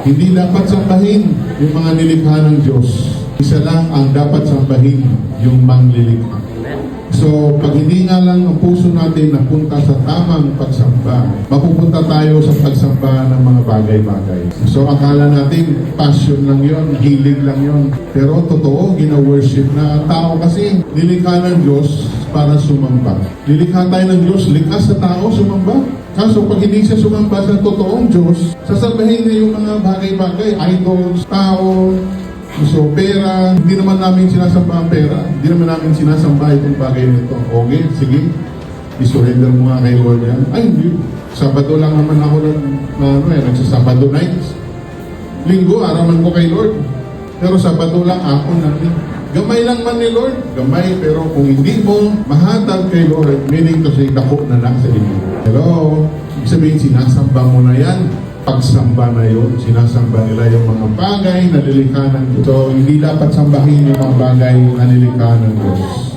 Hindi dapat sambahin yung mga nilikha ng Diyos. Isa lang ang dapat sambahin, yung manglilikha. So, pag hindi nga lang ang puso natin napunta sa tamang pagsamba, mapupunta tayo sa pagsamba ng mga bagay-bagay. So, akala natin passion lang yon, hilig lang yon. Pero totoo, gina-worship na ang tao kasi nilikha ng Diyos para sumamba. Nilikha tayo ng Diyos, likas sa tao sumamba. Kaso pag hindi siya sumamba sa totoong Diyos, sasabahin niya yung mga bagay-bagay, idols, tao, gusto pera. Hindi naman namin sinasamba ang pera. Hindi naman namin sinasamba itong bagay nito. Okay, sige. I-surrender mo nga kay Lord yan. Ay, hindi. Sabado lang naman ako nagsasabado nights. Linggo, araman ko kay Lord. Pero Sabado lang ako namin. Gamay lang man ni Lord. Gamay, pero kung hindi mo mahatag kay Lord, meaning to say, dako na lang sa inyo. Hello? Ibig sabihin, sinasamba mo na yan. Pagsamba na yun, sinasamba nila yung mga bagay na nilikha ng Diyos. So, hindi dapat sambahin yung mga bagay na nilikha ng Diyos.